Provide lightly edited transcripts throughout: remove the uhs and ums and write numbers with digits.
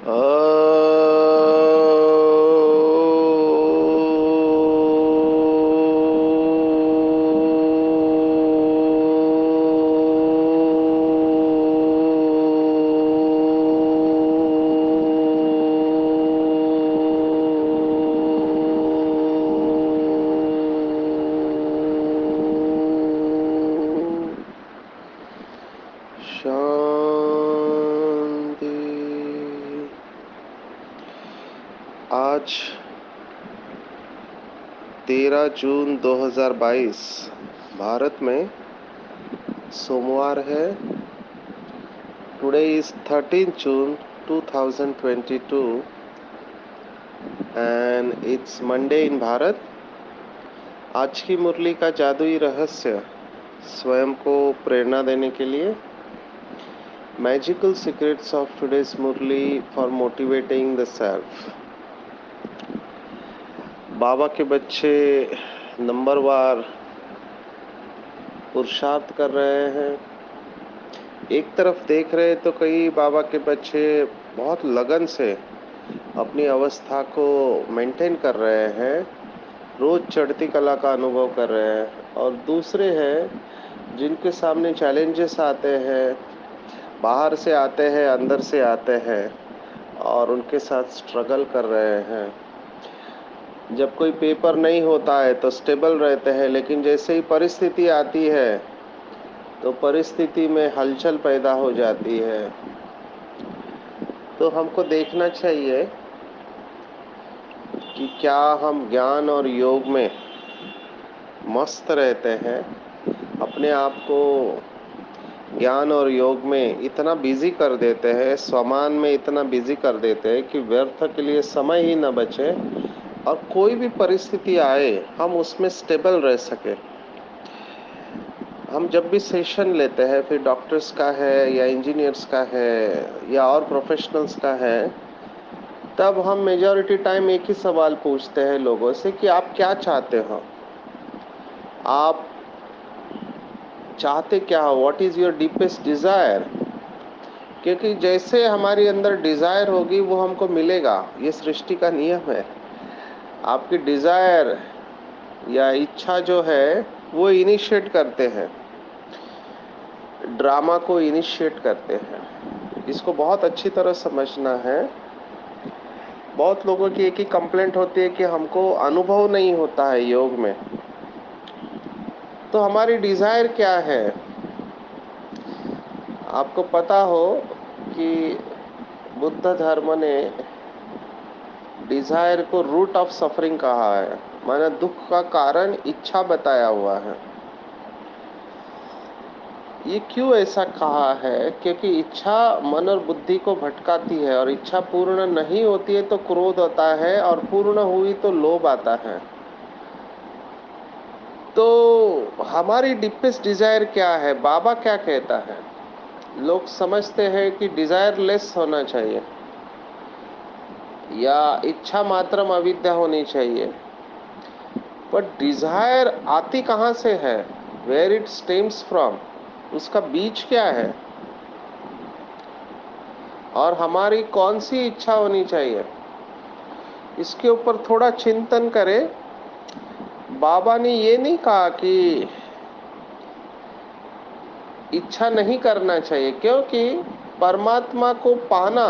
शांति। आज 13 जून 2022 भारत में सोमवार है। Today is 13 June 2022 and it's Monday in Bharat. आज की मुरली का जादुई रहस्य स्वयं को प्रेरणा देने के लिए magical secrets of today's Murli for motivating the self. Baba के बच्चे नंबरवार पुरुषार्थ कर रहे हैं। एक तरफ देख रहे तो कई बाबा के बच्चे बहुत लगन से अपनी अवस्था को मेंटेन कर रहे हैं, रोज चढ़ती कला का अनुभव कर रहे हैं, और दूसरे हैं जिनके सामने चैलेंजेस आते हैं, बाहर से आते हैं, अंदर से आते हैं, और उनके साथ स्ट्रगल कर रहे हैं। जब कोई पेपर नहीं होता है तो स्टेबल रहते हैं, लेकिन जैसे ही परिस्थिति आती है तो परिस्थिति में हलचल पैदा हो जाती है। तो हमको देखना चाहिए कि क्या हम ज्ञान और योग में मस्त रहते हैं, अपने आप को ज्ञान और योग में इतना बिजी कर देते हैं, स्वमान में इतना बिजी कर देते हैं कि व्यर्थ के लिए समय ही न बचे और कोई भी परिस्थिति आए हम उसमें स्टेबल रह सके। हम जब भी सेशन लेते हैं, फिर डॉक्टर्स का है या इंजीनियर्स का है या और प्रोफेशनल्स का है, तब हम मेजॉरिटी टाइम एक ही सवाल पूछते हैं लोगों से कि आप क्या चाहते हो, आप चाहते क्या हो, what is your deepest desire. क्योंकि जैसे हमारी अंदर डिज़ायर होगी वो हमको मिलेगा, ये सृष्टि का नियम है। आपकी डिज़ायर या इच्छा जो है वो इनिशिएट करते हैं, ड्रामा को इनिशिएट करते हैं। इसको बहुत अच्छी तरह समझना है। बहुत लोगों की एक ही कंप्लेंट होती है कि हमको अनुभव नहीं होता है योग में। तो हमारी डिज़ायर क्या है? आपको पता हो कि बुद्ध धर्म ने डिज़ायर को रूट ऑफ सफरिंग कहा है, माना दुख का कारण इच्छा बताया हुआ है। ये क्यों ऐसा कहा है? क्योंकि इच्छा मन और बुद्धि को भटकाती है, और इच्छा पूर्ण नहीं होती है तो क्रोध आता है, और पूर्ण हुई तो लोभ आता है। तो हमारी डीपेस्ट डिजायर क्या है? बाबा क्या कहता है? लोग समझते हैं कि डिजायर लेस होना चाहिए या इच्छा मात्रम अविद्या होनी चाहिए, पर डिजायर आती कहाँ से है? वेयर इट स्टेम्स फ्रॉम, उसका बीज क्या है, और हमारी कौन सी इच्छा होनी चाहिए, इसके ऊपर थोड़ा चिंतन करें। बाबा ने ये नहीं कहा कि इच्छा नहीं करना चाहिए, क्योंकि परमात्मा को पाना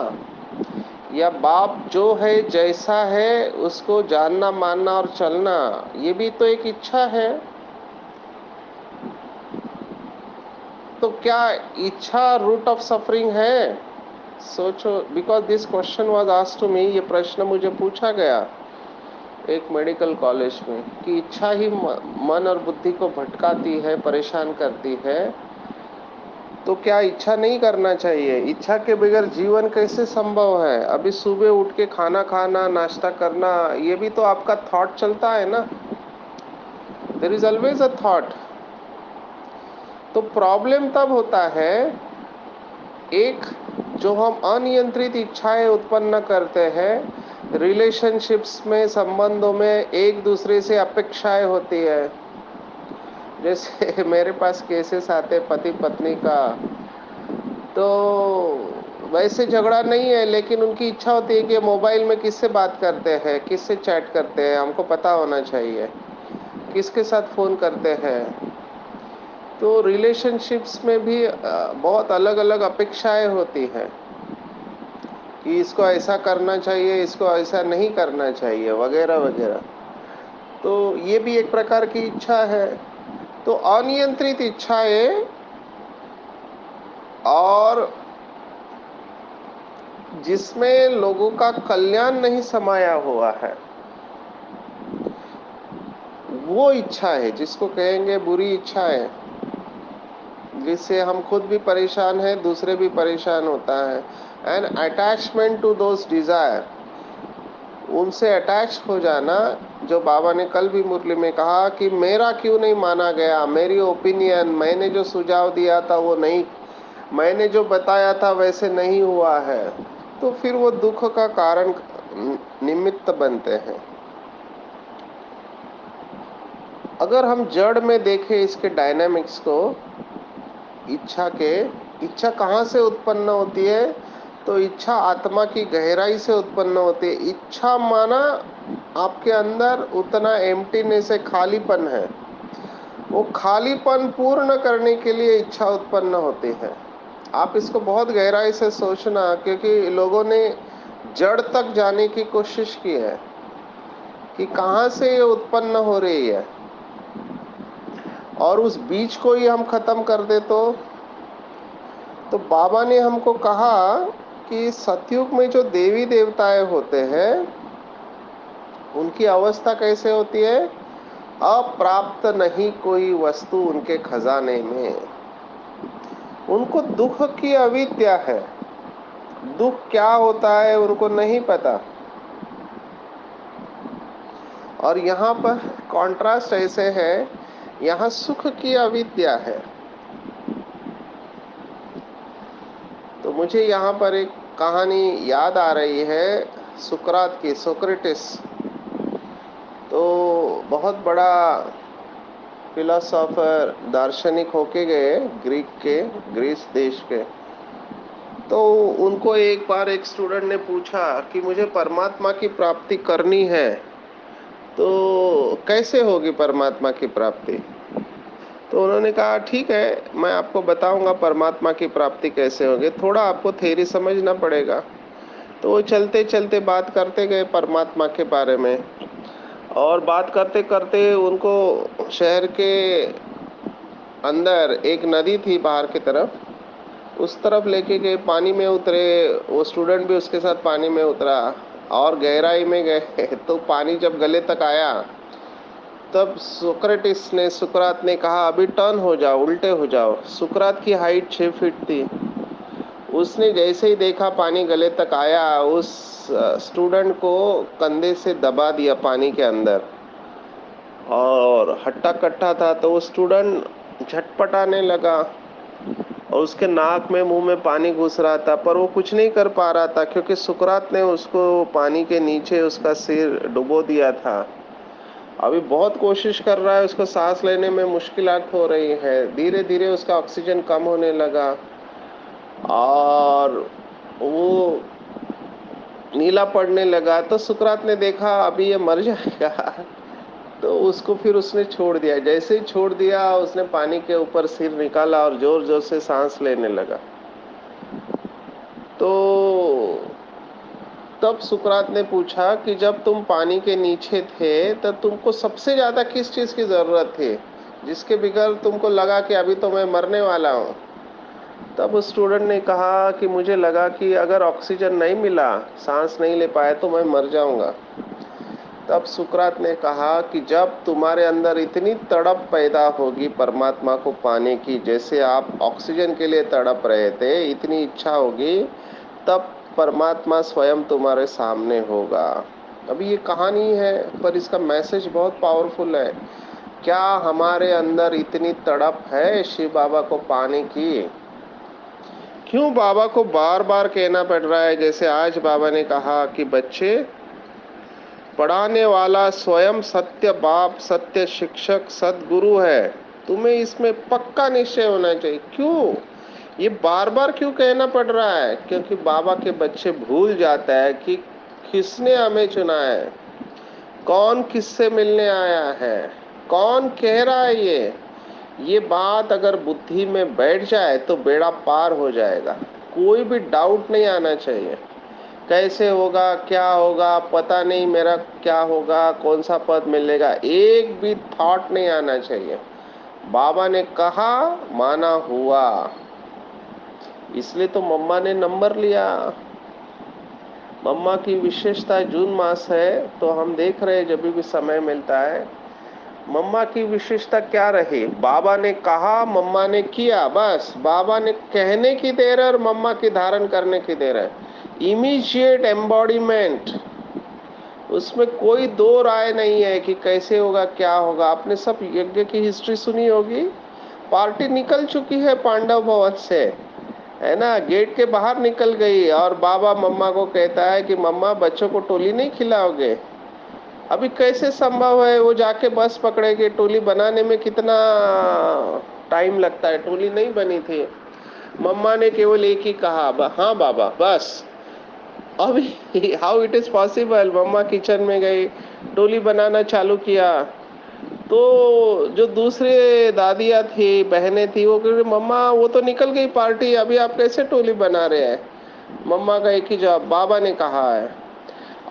या बाप जो है जैसा है उसको जानना मानना और चलना, ये भी तो एक इच्छा है। तो क्या इच्छा रूट ऑफ सफरिंग है? सोचो, because this question was asked to me, ये प्रश्न मुझे पूछा गया एक मेडिकल कॉलेज में कि इच्छा ही मन और बुद्धि को भटकाती है, परेशान करती है, तो क्या इच्छा नहीं करना चाहिए? इच्छा के बगैर जीवन कैसे संभव है? अभी सुबह उठ के खाना खाना, नाश्ता करना, ये भी तो आपका थॉट चलता है ना। There is always a thought. तो प्रॉब्लम तब होता है एक, जो हम अनियंत्रित इच्छाएं उत्पन्न करते हैं, रिलेशनशिप्स में, संबंधों में एक दूसरे से अपेक्षाएं होती है। जैसे मेरे पास केसेस आते पति पत्नी का, तो वैसे झगड़ा नहीं है, लेकिन उनकी इच्छा होती है कि मोबाइल में किससे बात करते हैं, किससे चैट करते हैं, हमको पता होना चाहिए किसके साथ फोन करते हैं। तो रिलेशनशिप्स में भी बहुत अलग अलग अपेक्षाएं होती हैं कि इसको ऐसा करना चाहिए, इसको ऐसा नहीं करना चाहिए, वगैरह वगैरह। तो ये भी एक प्रकार की इच्छा है। तो अनियंत्रित इच्छाएं और जिसमें लोगों का कल्याण नहीं समाया हुआ है, वो इच्छा है जिसको कहेंगे बुरी इच्छा है, जिससे हम खुद भी परेशान हैं, दूसरे भी परेशान होता है। And attachment to those desire, उनसे अटैच हो जाना, जो बाबा ने कल भी मुरली में कहा कि मेरा क्यों नहीं माना गया, मेरी ओपिनियन, मैंने जो सुझाव दिया था वो नहीं, मैंने जो बताया था वैसे नहीं हुआ है, तो फिर वो दुख का कारण निमित्त बनते हैं। अगर हम जड़ में देखें इसके डायनामिक्स को, इच्छा कहाँ से उत्पन्न होती है? तो इच्छा आत्मा की गहराई से उत्पन्न होती है। इच्छा माना आपके अंदर उतना एम्प्टीनेस है, खालीपन है। वो खालीपन पूर्ण करने के लिए इच्छा उत्पन्न होती है। आप इसको बहुत गहराई से सोचना, क्योंकि लोगों ने जड़ तक जाने की कोशिश की है कि कहाँ से ये उत्पन्न हो रही है, और उस बीज को ही हम खत्म कर दे तो बाबा ने हमको कहा कि सतयुग में जो देवी देवताएं होते हैं उनकी अवस्था कैसे होती है? अप्राप्त नहीं कोई वस्तु उनके खजाने में। उनको दुख की अविद्या है, दुख क्या होता है उनको नहीं पता। और यहाँ पर कॉन्ट्रास्ट ऐसे है, यहाँ सुख की अविद्या है। तो मुझे यहाँ पर एक कहानी याद आ रही है सुकरात की, सोक्रेटिस। तो बहुत बड़ा फिलोसोफर, दार्शनिक होके गए ग्रीस देश के। तो उनको एक बार एक स्टूडेंट ने पूछा कि मुझे परमात्मा की प्राप्ति करनी है, तो कैसे होगी परमात्मा की प्राप्ति? तो उन्होंने कहा ठीक है, मैं आपको बताऊंगा परमात्मा की प्राप्ति कैसे होगी, थोड़ा आपको थ्योरी समझना पड़ेगा। तो वो चलते चलते बात करते गए परमात्मा के बारे में, और बात करते करते उनको शहर के अंदर एक नदी थी बाहर की तरफ, उस तरफ लेके गए, पानी में उतरे, वो स्टूडेंट भी उसके साथ पानी में उतरा और गहराई में गए। तो पानी जब गले तक आया तब सुकरात ने कहा अभी टर्न हो जाओ, उल्टे हो जाओ। सुकरात की हाइट 6 फीट थी। उसने जैसे ही देखा पानी गले तक आया, उस स्टूडेंट को कंधे से दबा दिया पानी के अंदर, और हट्टा कट्टा था तो वो स्टूडेंट झटपटाने लगा और उसके नाक में मुंह में पानी घुस रहा था, पर वो कुछ नहीं कर पा रहा था क्योंकि सुकरात ने उसको पानी के नीचे उसका सिर डुबो दिया था। अभी बहुत कोशिश कर रहा है, उसको सांस लेने में मुश्किलात हो रही है, धीरे धीरे उसका ऑक्सीजन कम होने लगा और वो नीला पड़ने लगा। तो सुकरात ने देखा अभी ये मर जाएगा, तो उसको फिर उसने छोड़ दिया। जैसे ही छोड़ दिया उसने पानी के ऊपर सिर निकाला और जोर जोर से सांस लेने लगा। तो तब सुकरात ने पूछा कि जब तुम पानी के नीचे थे तब तुमको सबसे ज्यादा किस चीज की जरूरत थी, जिसके बगैर तुमको लगा कि अभी तो मैं मरने वाला हूँ? तब उस स्टूडेंट ने कहा कि मुझे लगा कि अगर ऑक्सीजन नहीं मिला, सांस नहीं ले पाए तो मैं मर जाऊंगा। तब सुकरात ने कहा कि जब तुम्हारे अंदर इतनी तड़प पैदा होगी परमात्मा को पाने की, जैसे आप ऑक्सीजन के लिए तड़प रहे थे, इतनी इच्छा होगी, तब परमात्मा स्वयं तुम्हारे सामने होगा। अभी ये कहानी है पर इसका मैसेज बहुत पावरफुल है। क्या हमारे अंदर इतनी तड़प है शिव बाबा को पाने की? क्यों बाबा को बार बार कहना पड़ रहा है? जैसे आज बाबा ने कहा कि बच्चे, पढ़ाने वाला स्वयं सत्य बाप, सत्य शिक्षक, सदगुरु है, तुम्हें इसमें पक्का निश्चय होना चाहिए। क्यों? ये बार बार क्यों कहना पड़ रहा है? क्योंकि बाबा के बच्चे भूल जाता है कि किसने हमें चुना है, कौन किससे मिलने आया है, कौन कह रहा है ये बात अगर बुद्धि में बैठ जाए तो बेड़ा पार हो जाएगा। कोई भी डाउट नहीं आना चाहिए, कैसे होगा, क्या होगा, पता नहीं मेरा क्या होगा, कौन सा पद मिलेगा, एक भी थॉट नहीं आना चाहिए। बाबा ने कहा, माना हुआ। इसलिए तो मम्मा ने नंबर लिया। मम्मा की विशेषता जून मास है, तो हम देख रहे हैं जब भी समय मिलता है मम्मा की विशेषता क्या रही। बाबा ने कहा, मम्मा ने किया, बस बाबा ने कहने की देर है और मम्मा की धारण करने की देर है। इमीडिएट एम्बॉडीमेंट, उसमें कोई दो राय नहीं है कि कैसे होगा, क्या होगा। आपने सब यज्ञ की हिस्ट्री सुनी होगी। पार्टी निकल चुकी है पांडव भवन से, है ना, गेट के बाहर निकल गई और बाबा मम्मा को कहता है कि मम्मा बच्चों को टोली नहीं खिलाओगे? अभी कैसे संभव है? वो जाके बस पकड़ेगी। टोली बनाने में कितना टाइम लगता है? टोली नहीं बनी थी। मम्मा ने केवल एक ही कहा, हाँ बाबा, बस। अभी हाउ इट इज पॉसिबल? मम्मा किचन में गई, टोली बनाना चालू किया। तो जो दूसरे दादियाँ थी, बहनें थी, वो कह रही, मम्मा वो तो निकल गई पार्टी, अभी आप कैसे टोली बना रहे हैं? मम्मा का एक ही जवाब, बाबा ने कहा है।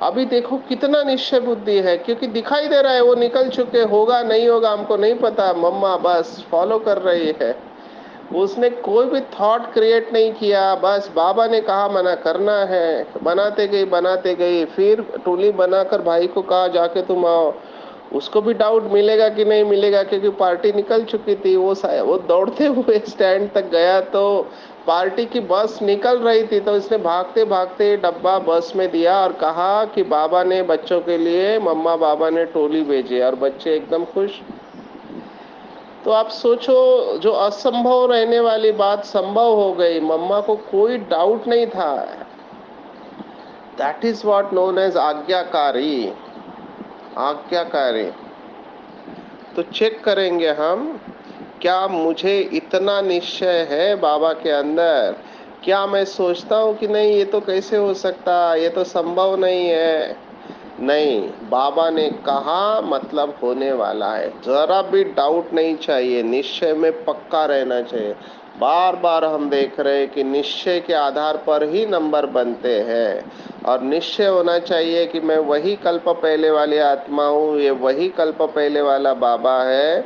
अभी देखो कितना निश्चय बुद्धि है, क्योंकि दिखाई दे रहा है वो निकल चुके। होगा नहीं होगा हमको नहीं पता, मम्मा बस फॉलो कर रही है। उसने कोई भी थॉट क्रिएट नहीं किया, बस बाबा ने कहा मना करना है। बनाते गई, फिर टोली बनाकर भाई को कहा जाके तुम आओ। उसको भी डाउट मिलेगा कि नहीं मिलेगा, क्योंकि पार्टी निकल चुकी थी। वो दौड़ते हुए स्टैंड तक गया तो पार्टी की बस निकल रही थी, तो इसने भागते भागते डब्बा बस में दिया और कहा कि बाबा ने बच्चों के लिए, मम्मा बाबा ने टोली भेजी, और बच्चे एकदम खुश। तो आप सोचो, जो असंभव रहने वाली बात संभव हो गई, मम्मा को कोई डाउट नहीं था। That is what known as आज्ञाकारी। आज्ञाकारी। तो चेक करेंगे हम, क्या मुझे इतना निश्चय है बाबा के अंदर? क्या मैं सोचता हूँ कि नहीं ये तो कैसे हो सकता, ये तो संभव नहीं है? नहीं, बाबा ने कहा मतलब होने वाला है। जरा भी डाउट नहीं चाहिए, निश्चय में पक्का रहना चाहिए। बार बार हम देख रहे हैं कि निश्चय के आधार पर ही नंबर बनते हैं, और निश्चय होना चाहिए कि मैं वही कल्प पहले वाली आत्मा हूँ, ये वही कल्प पहले वाला बाबा है,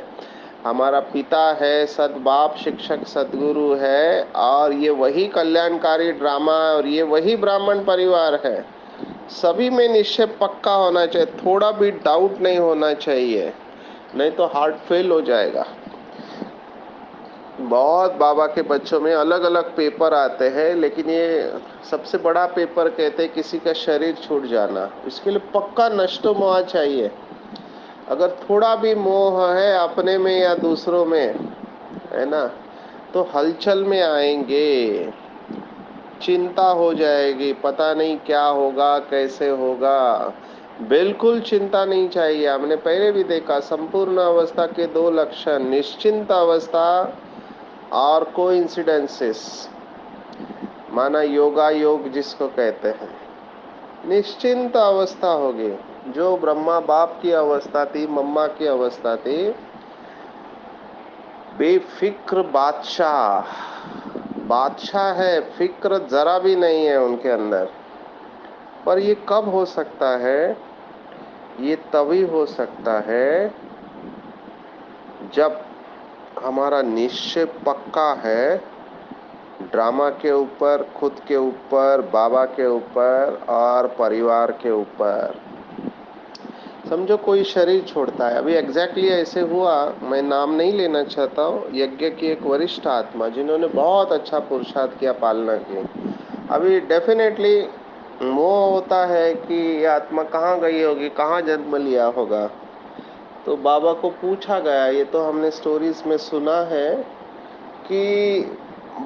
हमारा पिता है, सदबाप शिक्षक सदगुरु है, और ये वही कल्याणकारी ड्रामा है, और ये वही ब्राह्मण परिवार है। सभी में निश्चय पक्का होना चाहिए, थोड़ा भी डाउट नहीं होना चाहिए, नहीं तो हार्ट फेल हो जाएगा। बहुत बाबा के बच्चों में अलग अलग पेपर आते हैं, लेकिन ये सबसे बड़ा पेपर कहते हैं किसी का शरीर छूट जाना। इसके लिए पक्का नष्टो मोह चाहिए। अगर थोड़ा भी मोह है अपने में या दूसरों में, है ना, तो हलचल में आएंगे, चिंता हो जाएगी, पता नहीं क्या होगा, कैसे होगा। बिल्कुल चिंता नहीं चाहिए। हमने पहले भी देखा, संपूर्ण अवस्था के दो लक्षण, निश्चिंत अवस्था और कोइंसिडेंसेस, माना योगा योग जिसको कहते हैं। निश्चिंत अवस्था होगी, जो ब्रह्मा बाप की अवस्था थी, मम्मा की अवस्था थी, बेफिक्र बादशाह। बादशाह है, फिक्र जरा भी नहीं है उनके अंदर। पर ये कब हो सकता है? ये तभी हो सकता है जब हमारा निश्चय पक्का है, ड्रामा के ऊपर, खुद के ऊपर, बाबा के ऊपर और परिवार के ऊपर। समझो कोई शरीर छोड़ता है, अभी एग्जैक्टली ऐसे हुआ, मैं नाम नहीं लेना चाहता हूँ। यज्ञ की एक वरिष्ठ आत्मा जिन्होंने बहुत अच्छा पुरुषार्थ किया, पालना की, अभी डेफिनेटली मोह होता है कि ये आत्मा कहाँ गई होगी, कहाँ जन्म लिया होगा। तो बाबा को पूछा गया, ये तो हमने स्टोरीज में सुना है कि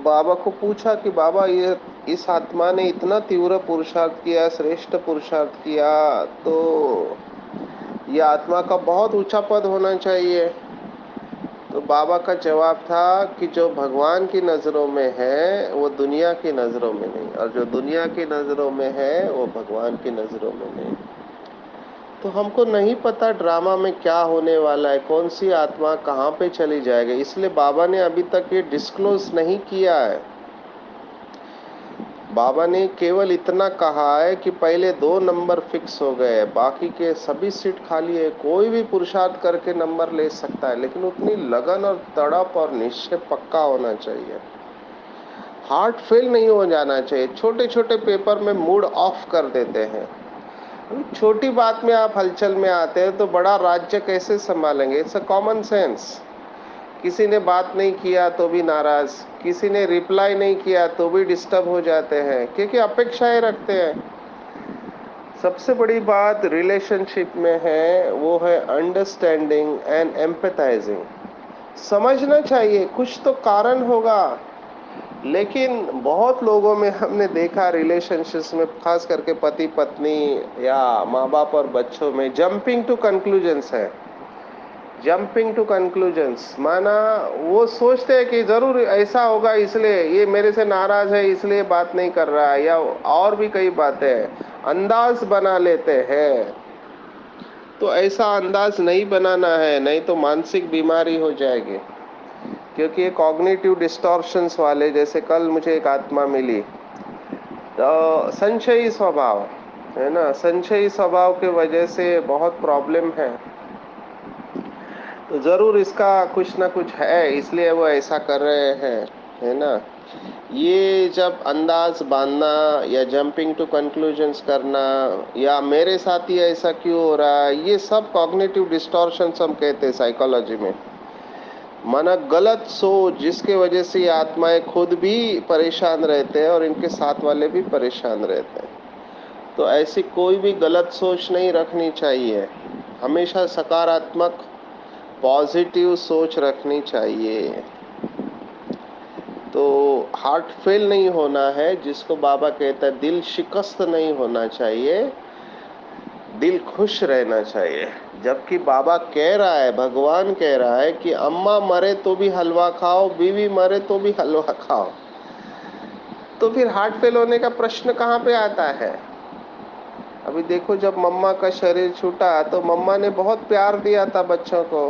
बाबा को पूछा कि बाबा ये इस आत्मा ने इतना तीव्र पुरुषार्थ किया, श्रेष्ठ पुरुषार्थ किया, तो ये आत्मा का बहुत ऊंचा पद होना चाहिए। तो बाबा का जवाब था कि जो भगवान की नज़रों में है वो दुनिया की नज़रों में नहीं, और जो दुनिया की नज़रों में है वो भगवान की नज़रों में नहीं। तो हमको नहीं पता ड्रामा में क्या होने वाला है, कौन सी आत्मा कहाँ पे चली जाएगी, इसलिए बाबा ने अभी तक ये डिस्क्लोज नहीं किया है। बाबा ने केवल इतना कहा है कि पहले 2 नंबर फिक्स हो गए, बाकी के सभी सीट खाली है, कोई भी पुरुषार्थ करके नंबर ले सकता है, लेकिन उतनी लगन और तड़प और निश्चय पक्का होना चाहिए। हार्ट फेल नहीं हो जाना चाहिए। छोटे छोटे पेपर में मूड ऑफ कर देते हैं। छोटी बात में आप हलचल में आते हैं तो बड़ा राज्य कैसे संभालेंगे? It's a common sense. किसी ने बात नहीं किया तो भी नाराज, किसी ने रिप्लाई नहीं किया तो भी डिस्टर्ब हो जाते हैं, क्योंकि अपेक्षाएं रखते हैं। सबसे बड़ी बात रिलेशनशिप में है वो है अंडरस्टैंडिंग एंड एम्पैथाइजिंग। समझना चाहिए कुछ तो कारण होगा, लेकिन बहुत लोगों में हमने देखा रिलेशनशिप्स में, खास करके पति पत्नी या माँ बाप और बच्चों में, जंपिंग टू कंक्लूजन्स है। जंपिंग टू कंक्लूजन्स माना वो सोचते हैं कि जरूर ऐसा होगा इसलिए ये मेरे से नाराज है, इसलिए बात नहीं कर रहा है, या और भी कई बातें अंदाज बना लेते हैं। तो ऐसा अंदाज नहीं बनाना है, नहीं तो मानसिक बीमारी हो जाएगी। क्योंकि ये कॉग्निटिव डिस्टॉर्शंस वाले, जैसे कल मुझे एक आत्मा मिली, तो संशयी स्वभाव है ना, संशयी स्वभाव के वजह से बहुत प्रॉब्लम है। तो जरूर इसका कुछ ना कुछ है, इसलिए वो ऐसा कर रहे हैं, है ना। ये जब अंदाज बांधना या जंपिंग टू कंक्लूजन्स करना या मेरे साथ ही ऐसा क्यों हो रहा है, ये सब कॉग्निटिव डिस्टॉर्शंस हम कहते हैं साइकोलॉजी में। माना गलत सोच, जिसके वजह से ये आत्माएं खुद भी परेशान रहते हैं और इनके साथ वाले भी परेशान रहते हैं। तो ऐसी कोई भी गलत सोच नहीं रखनी चाहिए, हमेशा सकारात्मक पॉजिटिव सोच रखनी चाहिए। तो हार्ट फेल नहीं होना है, जिसको बाबा कहता है दिल शिकस्त नहीं होना चाहिए, दिल खुश रहना चाहिए। जबकि बाबा कह रहा है, भगवान कह रहा है कि अम्मा मरे तो भी हलवा खाओ, बीवी मरे तो भी हलवा खाओ। तो फिर हार्ट फेल होने का प्रश्न कहाँ पे आता है? अभी देखो, जब मम्मा का शरीर छूटा तो मम्मा ने बहुत प्यार दिया था बच्चों को,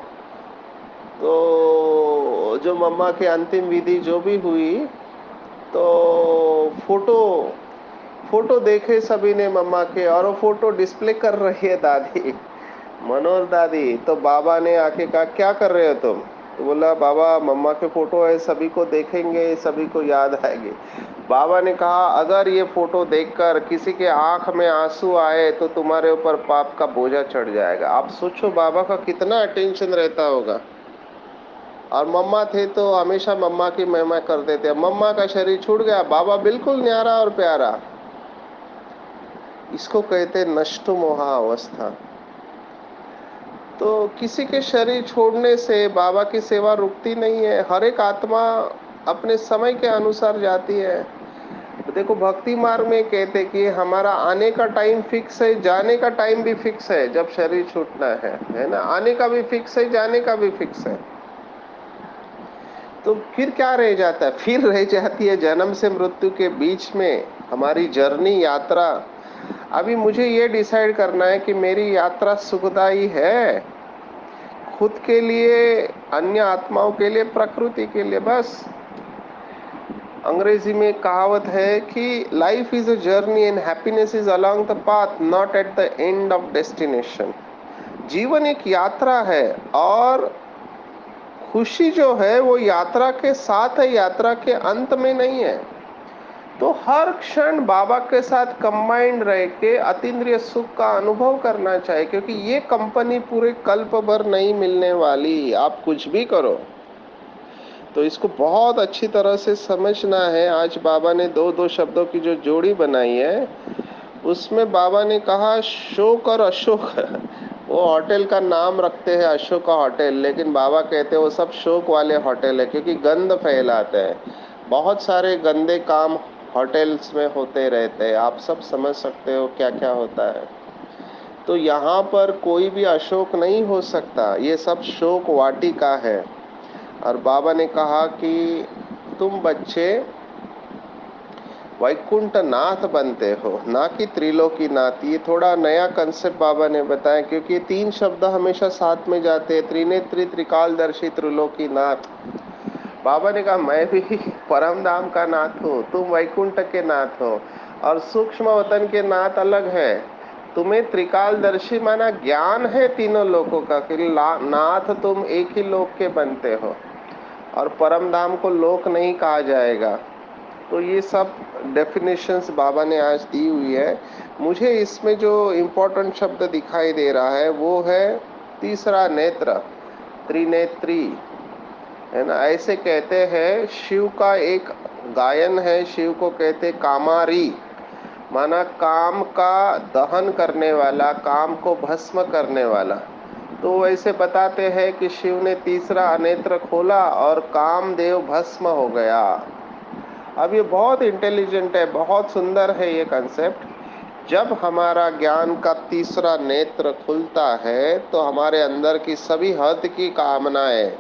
तो जो मम्मा की अंतिम विधि जो भी हुई, तो फोटो फोटो देखे सभी ने मम्मा के, और वो फोटो डिस्प्ले कर रही है दादी, मनोहर दादी। तो बाबा ने आके कहा क्या कर रहे हो तुम? तो बोला बाबा मम्मा के फोटो है, सभी को देखेंगे, सभी को याद आएगी। बाबा ने कहा अगर ये फोटो देखकर किसी के आंख में आंसू आए तो तुम्हारे ऊपर पाप का बोझा चढ़ जाएगा। आप सोचो बाबा का कितना अटेंशन रहता होगा। और मम्मा थे तो हमेशा मम्मा की महिमा करते थे। मम्मा का शरीर छूट गया, बाबा बिल्कुल न्यारा और प्यारा। इसको कहते नष्टो मोहा अवस्था। तो किसी के शरीर छोड़ने से बाबा की सेवा रुकती नहीं है। हर एक आत्मा अपने समय के अनुसार जाती है। तो देखो भक्ति मार्ग में कहते कि हमारा आने का टाइम फिक्स है, जाने का टाइम भी फिक्स है। जब शरीर छूटना है ना, आने का भी फिक्स है, जाने का भी फिक्स है। तो फिर क्या रह जाता है? फिर रह जाती है जन्म से मृत्यु के बीच में हमारी जर्नी, यात्रा। अभी मुझे ये डिसाइड करना है कि मेरी यात्रा सुखदायी है, खुद के लिए, अन्य आत्माओं के लिए, प्रकृति के लिए। बस अंग्रेजी में कहावत है कि life is a journey and happiness is along the path, not at the end of destination. जीवन एक यात्रा है और खुशी जो है वो यात्रा के साथ है, यात्रा के अंत में नहीं है। तो हर क्षण बाबा के साथ कंबाइंड रह के अतीन्द्रिय सुख का अनुभव करना चाहिए, क्योंकि ये कंपनी पूरे कल्प भर नहीं मिलने वाली, आप कुछ भी करो। तो इसको बहुत अच्छी तरह से समझना है। आज बाबा ने दो दो शब्दों की जो जोड़ी बनाई है, उसमें बाबा ने कहा शोक और अशोक। वो होटल का नाम रखते हैं अशोका होटल, लेकिन बाबा कहते हैं वो सब शोक वाले होटल है, क्योंकि गंध फैलाते हैं। बहुत सारे गंदे काम होटल्स में होते रहते हैं, आप सब समझ सकते हो क्या क्या होता है। तो यहाँ पर कोई भी अशोक नहीं हो सकता, ये सब शोक वाटिका है। और बाबा ने कहा कि तुम बच्चे वैकुंठ नाथ बनते हो, ना कि त्रिलोकी नाथ। ये थोड़ा नया कंसेप्ट बाबा ने बताया, क्योंकि ये 3 शब्द हमेशा साथ में जाते हैं, त्रिनेत्री, त्रिकालदर्शी, त्रिलोकी नाथ। बाबा ने कहा मैं भी परम धाम का नाथ हूँ, तुम वैकुंठ के नाथ हो, और सूक्ष्म वतन के नाथ अलग है। तुम्हें त्रिकालदर्शी माना ज्ञान है तीनों लोकों का, कि नाथ तुम एक ही लोक के बनते हो, और परम धाम को लोक नहीं कहा जाएगा। तो ये सब डेफिनेशंस बाबा ने आज दी हुई है। मुझे इसमें जो इम्पोर्टेंट शब्द दिखाई दे रहा है वो है तीसरा नेत्र, त्रिनेत्री, है ना। ऐसे कहते हैं, शिव का एक गायन है, शिव को कहते कामारी, माना काम का दहन करने वाला, काम को भस्म करने वाला। तो वैसे बताते हैं कि शिव ने तीसरा नेत्र खोला और कामदेव भस्म हो गया। अब ये बहुत इंटेलिजेंट है, बहुत सुंदर है ये कंसेप्ट। जब हमारा ज्ञान का तीसरा नेत्र खुलता है तो हमारे अंदर की सभी हद की कामनाएं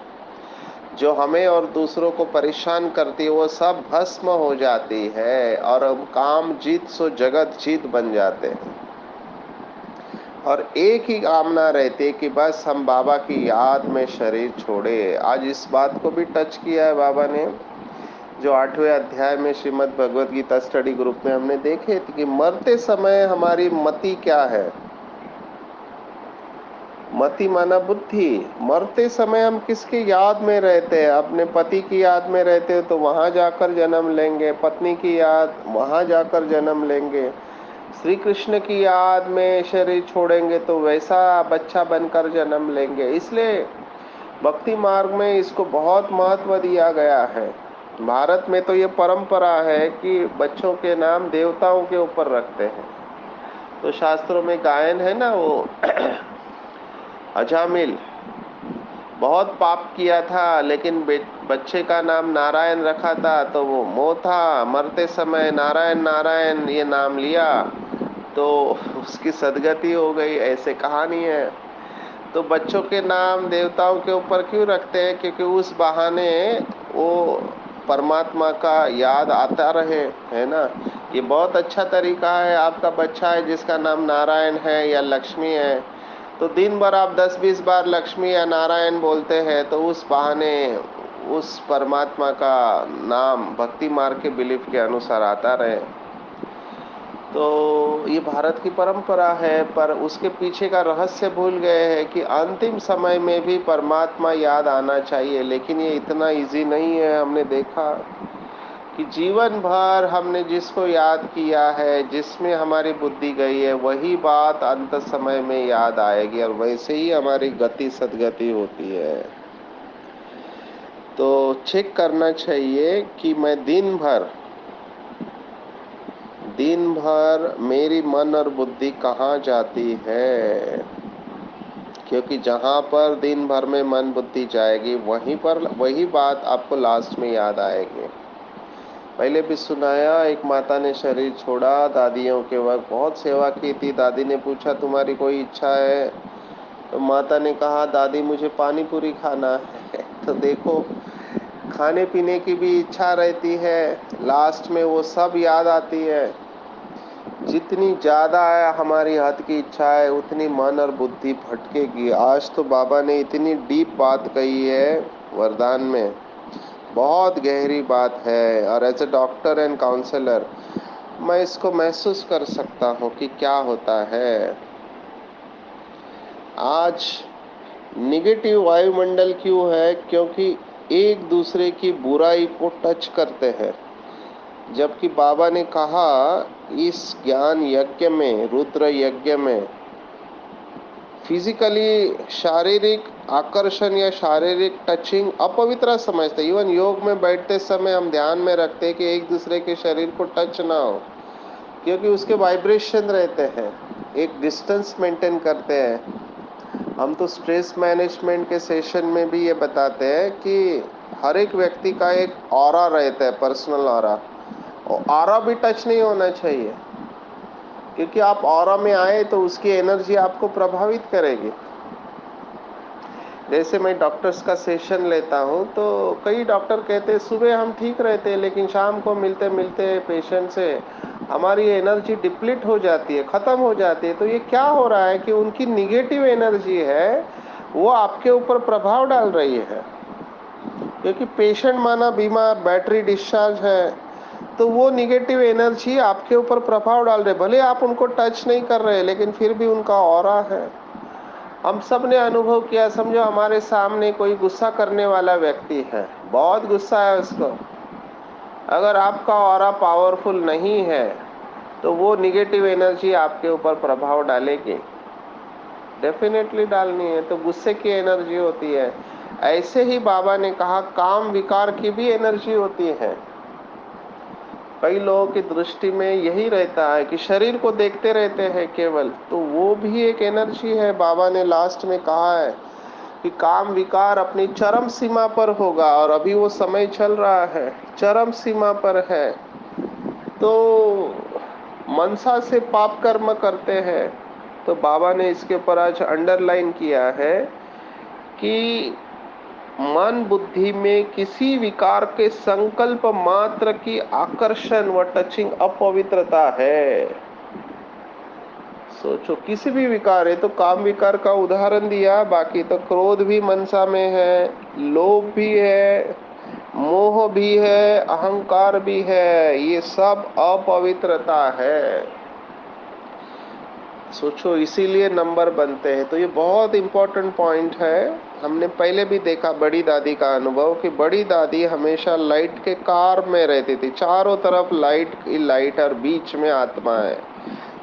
जो हमें और दूसरों को परेशान करती है वो सब भस्म हो जाती है, और हम काम जीत सो जगत जीत बन जाते हैं। और एक ही कामना रहती है कि बस हम बाबा की याद में शरीर छोड़े। आज इस बात को भी टच किया है बाबा ने, जो 8वें अध्याय में श्रीमद् भगवद गीता स्टडी ग्रुप में हमने देखे थे कि मरते समय हमारी मति क्या है। मति माना बुद्धि। मरते समय हम किसकी याद में रहते हैं? अपने पति की याद में रहते हैं तो वहां जाकर जन्म लेंगे, पत्नी की याद वहां जाकर जन्म लेंगे, श्री कृष्ण की याद में शरीर छोड़ेंगे तो वैसा बच्चा बनकर जन्म लेंगे। इसलिए भक्ति मार्ग में इसको बहुत महत्व दिया गया है। भारत में तो ये परंपरा है कि बच्चों के नाम देवताओं के ऊपर रखते हैं। तो शास्त्रों में गायन है ना, वो अजामिल बहुत पाप किया था लेकिन बच्चे का नाम नारायण रखा था, तो वो मोथा मरते समय नारायण नारायण ये नाम लिया तो उसकी सदगति हो गई, ऐसे कहानी है। तो बच्चों के नाम देवताओं के ऊपर क्यों रखते हैं? क्योंकि उस बहाने वो परमात्मा का याद आता रहे, है ना। ये बहुत अच्छा तरीका है। आपका बच्चा है जिसका नाम नारायण है या लक्ष्मी है, तो दिन भर आप 10-20 बार लक्ष्मी या नारायण बोलते हैं, तो उस बहाने उस परमात्मा का नाम भक्ति मार्ग के बिलीफ के अनुसार आता रहे। तो ये भारत की परंपरा है, पर उसके पीछे का रहस्य भूल गए हैं कि अंतिम समय में भी परमात्मा याद आना चाहिए। लेकिन ये इतना इजी नहीं है। हमने देखा कि जीवन भर हमने जिसको याद किया है, जिसमें हमारी बुद्धि गई है, वही बात अंत समय में याद आएगी, और वैसे ही हमारी गति सदगति होती है। तो चेक करना चाहिए कि मैं दिन भर मेरी मन और बुद्धि कहाँ जाती है, क्योंकि जहाँ पर दिन भर में मन बुद्धि जाएगी वही बात आपको लास्ट में याद आएगी। पहले भी सुनाया, एक माता ने शरीर छोड़ा, दादियों के वक्त बहुत सेवा की थी। दादी ने पूछा तुम्हारी कोई इच्छा है? तो माता ने कहा दादी मुझे पानी पूरी खाना है। तो देखो, खाने पीने की भी इच्छा रहती है, लास्ट में वो सब याद आती है। जितनी ज़्यादा हमारी हद की इच्छा है उतनी मन और बुद्धि भटकेगी। आज तो बाबा ने इतनी डीप बात कही है वरदान में, बहुत गहरी बात है, और as a doctor and counsellor मैं इसको महसूस कर सकता हूँ कि क्या होता है। आज निगेटिव वायुमंडल क्यों है? क्योंकि एक दूसरे की बुराई को टच करते हैं। जबकि बाबा ने कहा इस ज्ञान यज्ञ में, रुद्र यज्ञ में, फिजिकली शारीरिक आकर्षण या शारीरिक टचिंग अपवित्र समझते। इवन योग में बैठते समय हम ध्यान में रखते हैं कि एक दूसरे के शरीर को टच ना हो, क्योंकि उसके वाइब्रेशन रहते हैं, एक डिस्टेंस मेंटेन करते हैं। हम तो स्ट्रेस मैनेजमेंट के सेशन में भी ये बताते हैं कि हर एक व्यक्ति का एक ऑरा रहता है, पर्सनल ऑरा, और ऑरा भी टच नहीं होना चाहिए, क्योंकि आप ऑरा में आए तो उसकी एनर्जी आपको प्रभावित करेगी। जैसे मैं डॉक्टर्स का सेशन लेता हूँ तो कई डॉक्टर कहते हैं सुबह हम ठीक रहते हैं लेकिन शाम को मिलते मिलते पेशेंट से हमारी एनर्जी डिप्लीट हो जाती है, ख़त्म हो जाती है। तो ये क्या हो रहा है कि उनकी निगेटिव एनर्जी है वो आपके ऊपर प्रभाव डाल रही है, क्योंकि पेशेंट माना बीमार, बैटरी डिस्चार्ज है, तो वो निगेटिव एनर्जी आपके ऊपर प्रभाव डाल रहे। भले आप उनको टच नहीं कर रहे लेकिन फिर भी उनका ऑरा है। हम सब ने अनुभव किया, समझो हमारे सामने कोई गुस्सा करने वाला व्यक्ति है, बहुत गुस्सा है उसको, अगर आपका ऑरा पावरफुल नहीं है तो वो निगेटिव एनर्जी आपके ऊपर प्रभाव डालेगी, डेफिनेटली डालनी है। तो गुस्से की एनर्जी होती है। ऐसे ही बाबा ने कहा काम विकार की भी एनर्जी होती है। कई लोगों की दृष्टि में यही रहता है कि शरीर को देखते रहते हैं केवल, तो वो भी एक एनर्जी है। बाबा ने लास्ट में कहा है कि काम विकार अपनी चरम सीमा पर होगा, और अभी वो समय चल रहा है, चरम सीमा पर है। तो मनसा से पाप कर्म करते हैं, तो बाबा ने इसके ऊपर आज अंडरलाइन किया है कि मन बुद्धि में किसी विकार के संकल्प मात्र की आकर्षण व टचिंग अपवित्रता है। सोचो, किसी भी विकार है, तो काम विकार का उदाहरण दिया, बाकी तो क्रोध भी मनसा में है, लोभ भी है, मोह भी है, अहंकार भी है, ये सब अपवित्रता है। सोचो, इसीलिए नंबर बनते हैं। तो ये बहुत इंपॉर्टेंट पॉइंट है। हमने पहले भी देखा बड़ी दादी का अनुभव कि बड़ी दादी हमेशा लाइट के कार में रहती थी, चारों तरफ लाइट ही लाइट और बीच में आत्मा है।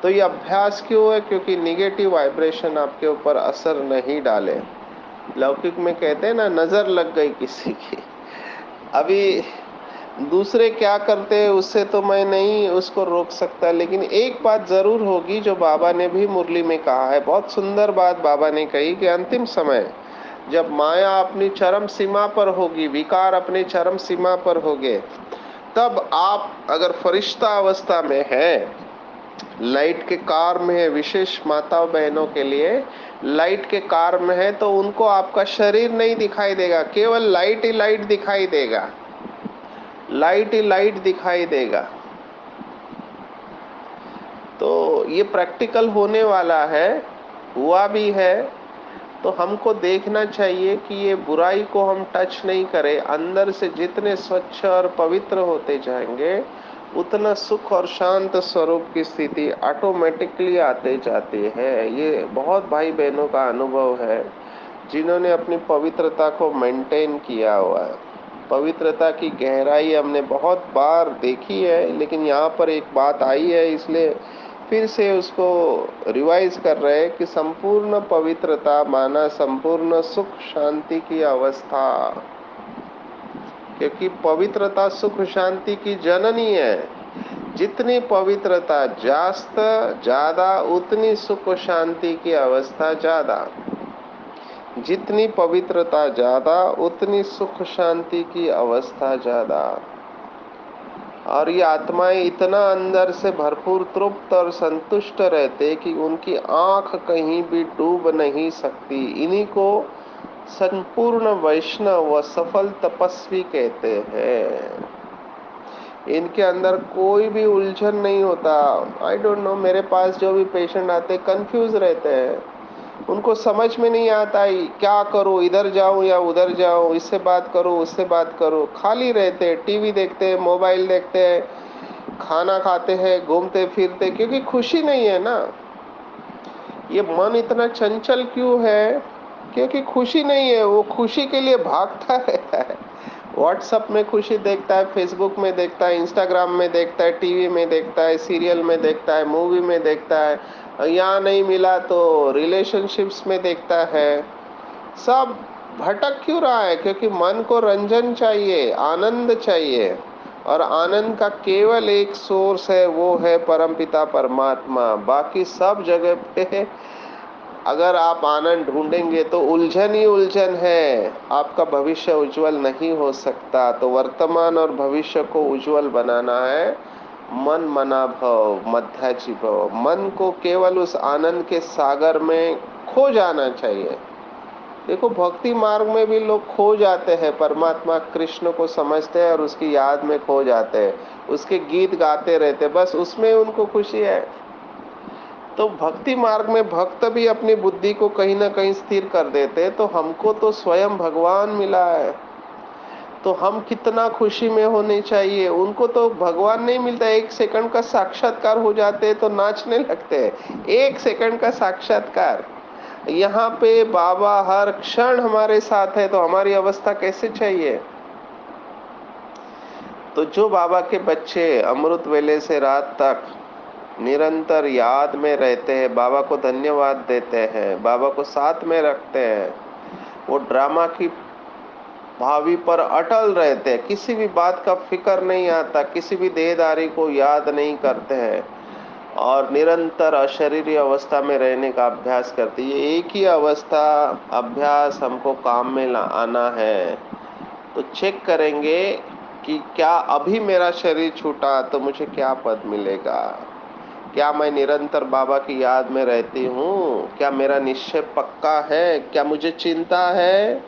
तो ये अभ्यास क्यों है? क्योंकि निगेटिव वाइब्रेशन आपके ऊपर असर नहीं डाले। लौकिक में कहते हैं ना, नजर लग गई किसी की। अभी दूसरे क्या करते हैं उससे तो मैं नहीं उसको रोक सकता, लेकिन एक बात जरूर होगी जो बाबा ने भी मुरली में कहा है, बहुत सुंदर बात बाबा ने कही कि अंतिम समय जब माया अपनी चरम सीमा पर होगी, विकार अपनी चरम सीमा पर होंगे, तब आप अगर फरिश्ता अवस्था में है, लाइट के कार में है, विशेष माताओं बहनों के लिए लाइट के कार में है, तो उनको आपका शरीर नहीं दिखाई देगा, केवल लाइट ही लाइट दिखाई देगा, लाइट ही लाइट दिखाई देगा। तो ये प्रैक्टिकल होने वाला है, हुआ भी है। तो हमको देखना चाहिए कि ये बुराई को हम टच नहीं करें। अंदर से जितने स्वच्छ और पवित्र होते जाएंगे उतना सुख और शांत स्वरूप की स्थिति ऑटोमेटिकली आते जाती है। ये बहुत भाई बहनों का अनुभव है जिन्होंने अपनी पवित्रता को मेंटेन किया हुआ है। पवित्रता की गहराई हमने बहुत बार देखी है, लेकिन यहाँ पर एक बात आई है, इसलिए फिर से उसको रिवाइज कर रहे हैं कि संपूर्ण पवित्रता माना संपूर्ण सुख शांति की अवस्था, क्योंकि पवित्रता सुख शांति की जननी है। जितनी पवित्रता जास्त ज्यादा, उतनी सुख शांति की अवस्था ज्यादा। जितनी पवित्रता ज्यादा, उतनी सुख शांति की अवस्था ज्यादा। और ये आत्माएं इतना अंदर से भरपूर तृप्त और संतुष्ट रहते कि उनकी आंख कहीं भी डूब नहीं सकती। इन्हीं को संपूर्ण वैष्णव व सफल तपस्वी कहते हैं। इनके अंदर कोई भी उलझन नहीं होता। आई डोंट नो, मेरे पास जो भी पेशेंट आते कंफ्यूज रहते हैं, उनको समझ में नहीं आता है क्या करूं, इधर जाऊं या उधर जाऊं, इससे बात करूं उससे बात करूं, खाली रहते हैं, टीवी देखते हैं, मोबाइल देखते हैं, खाना खाते हैं, घूमते फिरते, क्योंकि खुशी नहीं है ना। ये मन इतना चंचल क्यों है? क्योंकि खुशी नहीं है। वो खुशी के लिए भागता रहता है, व्हाट्सएप में खुशी देखता है, फेसबुक में देखता है, इंस्टाग्राम में देखता है, टीवी में देखता है, सीरियल में देखता है, मूवी में देखता है, यहाँ नहीं मिला तो रिलेशनशिप्स में देखता है। सब भटक क्यों रहा है? क्योंकि मन को रंजन चाहिए, आनंद चाहिए, और आनंद का केवल एक सोर्स है, वो है परमपिता परमात्मा। बाकी सब जगह पे अगर आप आनंद ढूंढेंगे तो उलझन ही उलझन है, आपका भविष्य उज्जवल नहीं हो सकता। तो वर्तमान और भविष्य को उज्जवल बनाना है, मन मना भव मध्याजी भव। मन को केवल उस आनंद के सागर में खो जाना चाहिए। देखो, भक्ति मार्ग में भी लोग खो जाते हैं, परमात्मा कृष्ण को समझते हैं और उसकी याद में खो जाते हैं, उसके गीत गाते रहते, बस उसमें उनको खुशी है। तो भक्ति मार्ग में भक्त भी अपनी बुद्धि को कहीं ना कहीं स्थिर कर देते हैं, तो हमको तो स्वयं भगवान मिला है, तो हम कितना खुशी में होने चाहिए। उनको तो भगवान नहीं मिलता, 1 सेकंड का साक्षात्कार हो जाते हैं तो नाचने लगते हैं। 1 सेकंड का साक्षात्कार, यहाँ पे बाबा हर क्षण हमारे साथ है, तो हमारी अवस्था कैसे चाहिए। तो जो बाबा के बच्चे अमृत वेले से रात तक निरंतर याद में रहते हैं, बाबा को धन्यवाद देते हैं, बाबा को साथ में रखते हैं, वो ड्रामा की भावी पर अटल रहते हैं, किसी भी बात का फिक्र नहीं आता, किसी भी देहदारी को याद नहीं करते हैं और निरंतर अशरीरी अवस्था में रहने का अभ्यास करते हैं। ये एक ही अवस्था अभ्यास हमको काम में आना है। तो चेक करेंगे कि क्या अभी मेरा शरीर छूटा तो मुझे क्या पद मिलेगा, क्या मैं निरंतर बाबा की याद में रहती हूँ, क्या मेरा निश्चय पक्का है, क्या मुझे चिंता है।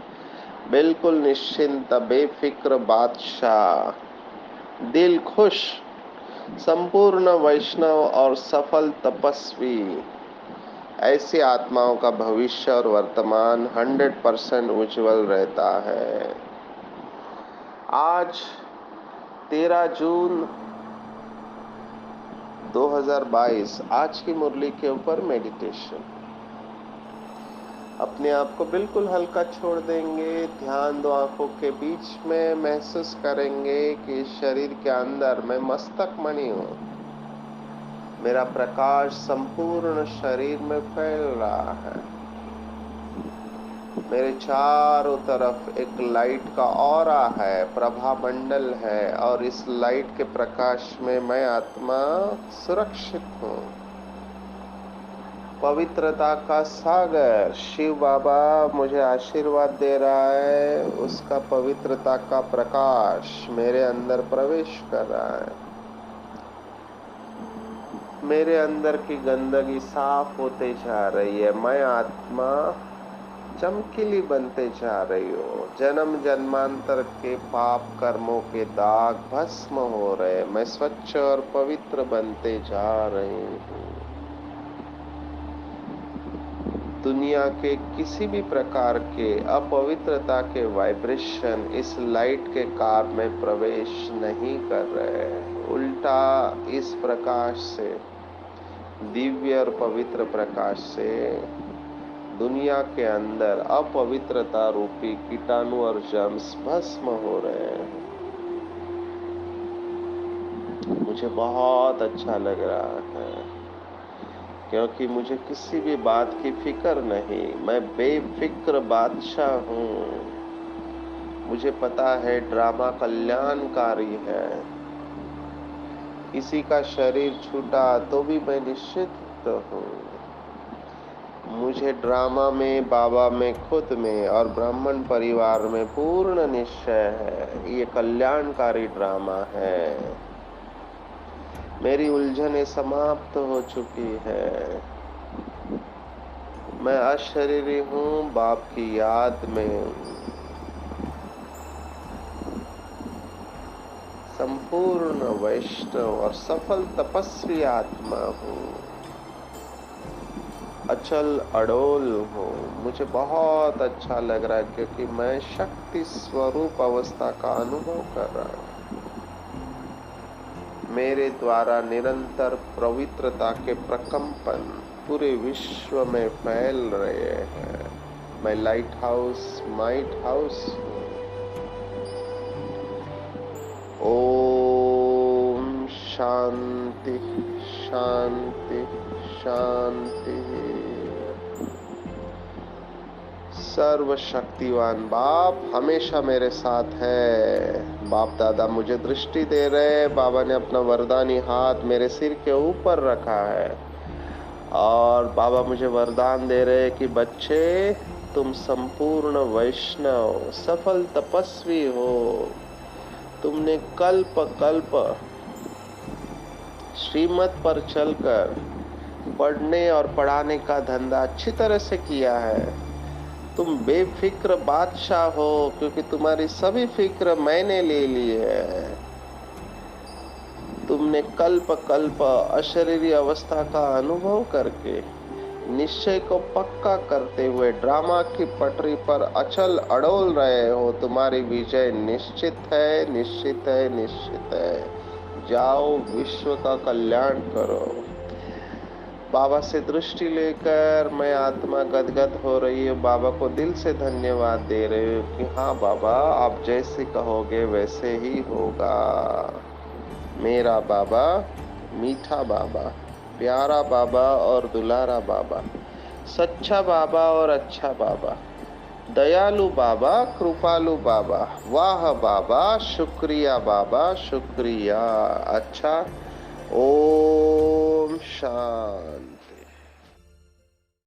बिल्कुल निश्चिंत, बेफिक्र बादशाह, दिल खुश, संपूर्ण वैष्णव और सफल तपस्वी, ऐसी आत्माओं का भविष्य और वर्तमान 100% उज्जवल रहता है। आज 13 जून 2022, आज की मुरली के ऊपर मेडिटेशन। अपने आप को बिल्कुल हल्का छोड़ देंगे, ध्यान दो आंखों के बीच में, महसूस करेंगे कि शरीर के अंदर मैं मस्तक मणि हूँ, मेरा प्रकाश संपूर्ण शरीर में फैल रहा है, मेरे चारों तरफ एक लाइट का ऑरा है, प्रभा मंडल है और इस लाइट के प्रकाश में मैं आत्मा सुरक्षित हूँ। पवित्रता का सागर शिव बाबा मुझे आशीर्वाद दे रहा है, उसका पवित्रता का प्रकाश मेरे अंदर प्रवेश कर रहा है, मेरे अंदर की गंदगी साफ होते जा रही है, मैं आत्मा चमकीली बनते जा रही हूँ, जन्म जन्मांतर के पाप कर्मों के दाग भस्म हो रहे, मैं स्वच्छ और पवित्र बनते जा रही हूँ। दुनिया के किसी भी प्रकार के अपवित्रता के वाइब्रेशन इस लाइट के कार में प्रवेश नहीं कर रहे, उल्टा इस प्रकाश से, दिव्य और पवित्र प्रकाश से दुनिया के अंदर अपवित्रता रूपी कीटाणु और जर्म्स भस्म हो रहे हैं। मुझे बहुत अच्छा लग रहा है, क्योंकि मुझे किसी भी बात की फिक्र नहीं, मैं बेफिक्र बादशाह हूँ। मुझे पता है ड्रामा कल्याणकारी है, किसी का शरीर छूटा तो भी मैं निश्चित हूँ। मुझे ड्रामा में, बाबा में, खुद में और ब्राह्मण परिवार में पूर्ण निश्चय है, ये कल्याणकारी ड्रामा है। मेरी उलझनें समाप्त हो चुकी है, मैं अशरीरी हूँ, बाप की याद में संपूर्ण वैष्णव और सफल तपस्वी आत्मा हूँ, अचल अडोल हूँ। मुझे बहुत अच्छा लग रहा है, क्योंकि मैं शक्ति स्वरूप अवस्था का अनुभव कर रहा हूँ। मेरे द्वारा निरंतर पवित्रता के प्रकंपन पूरे विश्व में फैल रहे हैं। मैं लाइट हाउस, माइट हाउस हूँ। ओम शांति शांति शांति। सर्वशक्तिवान बाप हमेशा मेरे साथ है। बाप दादा मुझे दृष्टि दे रहे, बाबा ने अपना वरदानी हाथ मेरे सिर के ऊपर रखा है और बाबा मुझे वरदान दे रहे कि बच्चे तुम संपूर्ण वैष्णव सफल तपस्वी हो। तुमने कल्प कल्प श्रीमत पर चलकर पढ़ने और पढ़ाने का धंधा अच्छी तरह से किया है। तुम बेफिक्र बादशाह हो, क्योंकि तुम्हारी सभी फिक्र मैंने ले ली है। तुमने कल्प कल्प अशरीरी अवस्था का अनुभव करके निश्चय को पक्का करते हुए ड्रामा की पटरी पर अचल अड़ोल रहे हो। तुम्हारी विजय निश्चित है, निश्चित है, निश्चित है। जाओ, विश्व का कल्याण करो। बाबा से दृष्टि लेकर मैं आत्मा गदगद हो रही है। बाबा को दिल से धन्यवाद दे रही हूँ कि हाँ बाबा, आप जैसे कहोगे वैसे ही होगा। मेरा बाबा, मीठा बाबा, प्यारा बाबा और दुलारा बाबा, सच्चा बाबा और अच्छा बाबा, दयालु बाबा, कृपालु बाबा, वाह बाबा, शुक्रिया बाबा, शुक्रिया। अच्छा, ओम शांति।